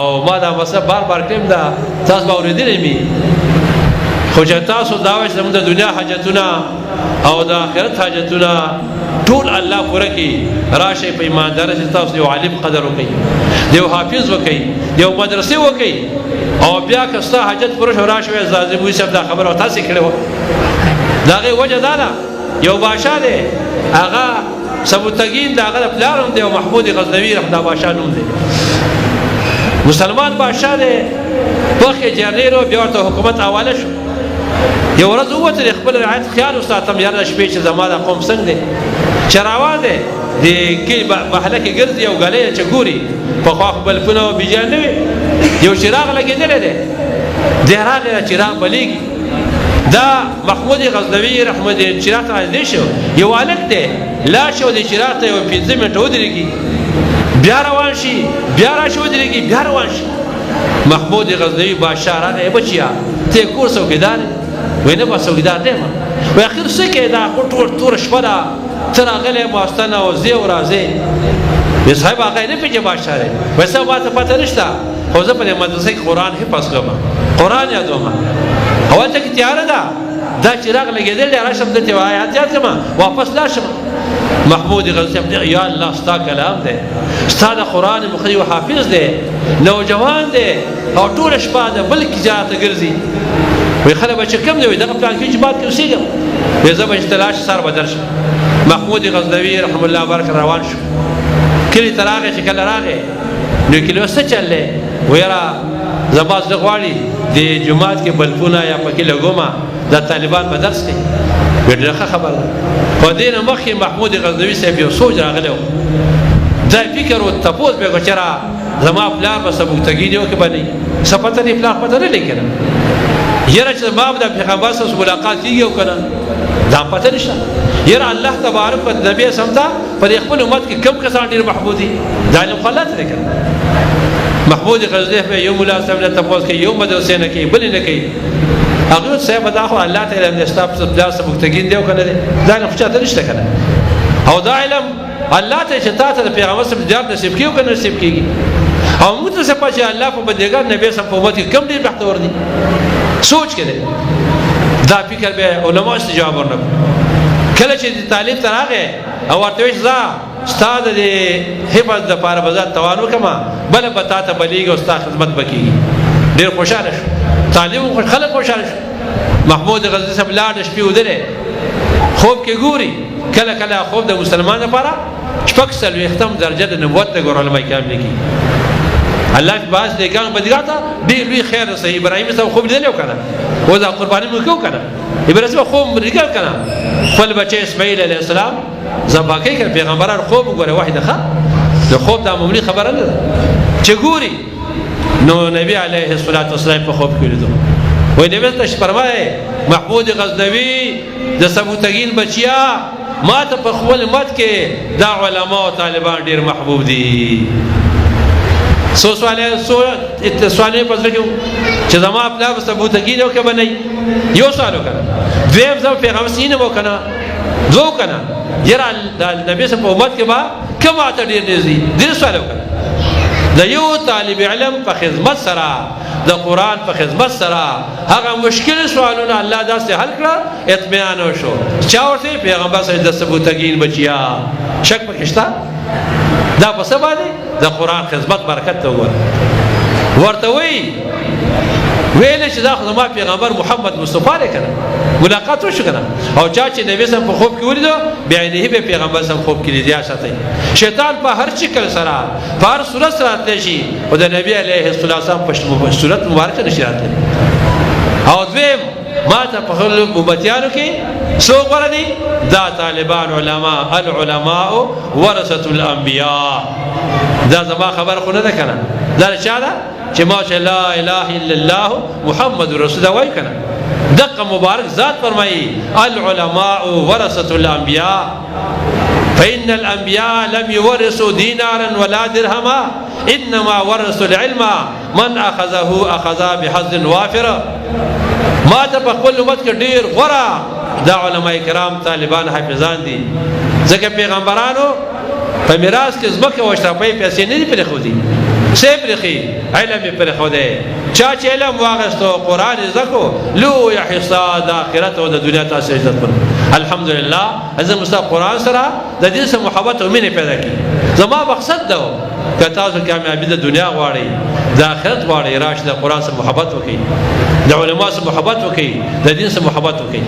او ما دا مسله بار کړم دا تاسو به اورېدلې مې خو چې تاسو دا وایي زموږ د دنیا حاجتونه او د آخرت حاجتونه ټول الله پوره کړي راشئ په ایماندارۍ چې تاسو یو عالم قدر وکړئ یو حافظ وکړئ یو مدرسې وکړئ او بیا که ستا حاجت پوره شو راشئ زازموي صاحب دا خبره تاسې کړې وه د هغې وجه دا ده یو بادشاه دی هغه سبوتګین د هغه د پلار هم دی او محمود غزنوي دا بادشاه نوم دی مسلمان بادشاه دی پخې جرنیل و بیا ورته حکومت حواله شو یو ورځ ووتل د خپل رعایت خیال وساتم یاره د شپې چې زما د قوم څنګه دی چې روان دی د کلي محله کې ګرځي یو ګلی چې ګوري پخوا خو بلفونه او بیجان نه وي یو چراغ لګېدلی دی دی راغی دا چراغ بلیږي دا محمود غزنوي رحمت چراغ ته نږدې شو یو هلک دی لاړ شي او د چراغ ته یو 15 منټه ودرېږي بیا روان شي بیا راشي ودرېږي بیا روان شي محمود غزنوي بادشاه راغی بچیا ته کور څوکیدار وای نه به څوکیدار دی وای اخر څه کې دا ټول توره شپه ده ته راغلی ماستنه او ځې او راځې وای صاحب هغه نه پېژنې بادشاه دی وای صاحب ما ته پته نشته خو زه په دې مدرسه کې قرآن حفظ کوم قرآن یادوم هلته کې تیاره ده دا چراغ لګېدلی دی راشم دلته آیات یاد کړم واپس لاړ شم محمود غزنوي یا الله ستا کلام دی ستا د قرآن مخري و حافظ دی نوجوان دی او ټوله شپه د بل تجارت ته ګرځي وایي خلک به چې کم دی وایي دغه پلان کې چې باد کې اوسېږم وایي زه به چې ته لاړ شې سر به درشم محمود غزنوي رحم الله برکه روان شو کلي ته راغی چې کله راغی نو کلي څه چل دی وایي یاره زما زړه غواړي د جومات کې بلفونه یا پکې لګومه دا طالبان به درس کوي وایي ډېره ښه خبره ده خو دې نه مخکې محمود غزنوي صاحب یو سوچ راغلی و دا فکر و تپوس به وکړو چېرې زما پلار به سبکتګي دی او که به نه څه پته نه پلار پته نه لري که نه یاره چې زما به د پیغمبر سره ملاقات کېږي او که نه دا پته نشته یاره الله تبارک و نبي اسلام ته په دې خپل امت کې کم کسان ډېر محبوب دي دا علم خو الله ته دی که نه محمود غزنوي به یو ملا صاحب نه تپوس کوي یو مدرسې نه کوي بلې نه کوي هغه صاحب دا خو الله ته علم دی ستا پلار سبکتګین دی او که نه دی دا علم خو چاته نشته که نه او دا علم الله ته چې تا ته د پیغمبر صاحب دیدار نصیب کېږي او که نصیب کېږي او موږ ته څه چې الله په بندګان نبي صاحب په امت کې کم ډېر بختور دي سوچ کړئ دا فکر به علما استجاب ورنکړو کله چې طالب ته راغی او ورته وایي زه ستا د حفظ دپاره به زه توان وکړم بله به تا ته بلیږي او ستا خدمت به کېږي ډېر خوشحاله شو طالب خلک خوشحاله شو محمود غزنوي صاحب لاړ د شپې ودرې خوب کې ګوري کله کله خوب د مسلمان لپاره شپږ څلوېښتم درجه د نبوت د ګور علماء کرام لیکي الله بعض نیکان بدګا ته ډېر لوی خیر رسوي ابراهیم صاحب خوب لیدلی و که نه اوس دا قرباني مو کوو که نه ابراهیم صاحب خوب لیدل که نه خپل بچی اسماعیل علیه السلام ذبح کوي که پیغمبران خوب وګوره وحی ده ښه د خوب دا معمولي خبره نه ده چې ګوري نو نبي علیه الصلاة والسلام په خوب کې لیدو وایي نبي ته فرمایي محمود غزنوي د سبوتګین بچیا ما ته په خپل امت کې دا علما او طالبان ډېر محبوب دي سو سوالې په زړه کې چې زما پلار به سبوتګین او که به نه یو سوال وکړه دویم زه پیغمبر سینه مو که نه دو که نه یاره د نبي صاحب په امت کې به که ما ته ډېر نږدې دې سوال وکړه د یو طالب علم په خدمت سره د قرآن په خدمت سره هغه مشکل سوالونه الله داسې حل کړه اطمینان وشو چا ورته پیغمبر صاحب د سبوتګین بچیا شک پکې شته دا په څه باندې د قرآن خدمت برکت ته وګوره ورته وایي ویلې چې دا خو زما پیغمبر محمد مصطفی دی که نه ملاقات وشو که نه او چا چې نبي صاحب په خوب کې ولیدو بعینه به پیغمبر صاحب خوب کې لیدیا ساتئ شیطان په هر شکل سره په هر صورت سره راتلی شي خو د نبي علیه السلام په صورت مبارکه نشي راتلی او دویم ما ته په خپلو امتیانو کې څوک غوره دي دا طالبان علما العلماء ورثة الانبیاء دا زما خبره خو نه ده که نه دا د چا ده چې ما چې لا اله الا الله محمد رسول الله وایي که نه دقه مبارک ذات فرمایي العلماء ورثة الانبیاء فإن الانبیاء لم يورثوا دینارا ولا درهما انما ورثوا العلم من اخذ بحظ وافر ما ته په خپل امت کې ډېر غوره دا علماء کرام طالبان حافظان دي ځکه پیغمبرانو په میراث کې ځمکه او اشرافۍ پیسې نه دي پرېښودي سیبرخي علم پر خوده چا چې علم واغستو قران زکو لو يحصاد اخرت او د دنیا تاسو عزت پر الحمدلله از مستق قران سره د دې سره محبت او مینه پیدا کی زما مقصد ده که تاسو کامیابی د دنیا غواړئ د آخرت غواړئ راشه د قران سره محبت وکړئ د علماء سره محبت وکړئ د دین سره محبت وکړئ